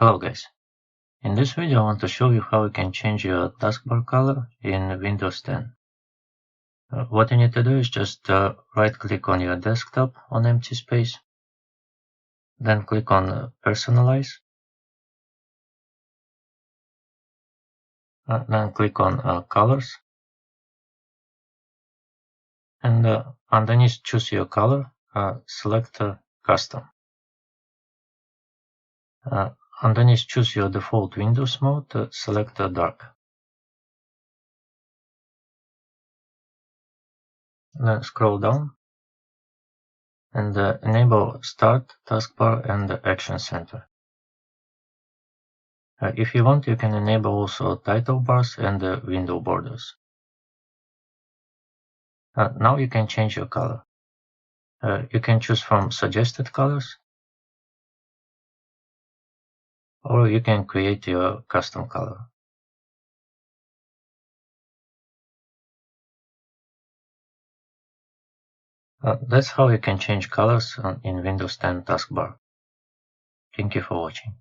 Hello guys, in this video I want to show you how you can change your taskbar color in Windows 10. What you need to do is just right click on your desktop on empty space, then click on Personalize, then click on Colors, and underneath choose your color, select Custom. Underneath choose your default Windows mode, select Dark. Then scroll down and enable Start, Taskbar and Action Center. If you want, you can enable also title bars and window borders. Now you can change your color. You can choose from suggested colors, or you can create your custom color. That's how you can change colors in Windows 10 taskbar. Thank you for watching.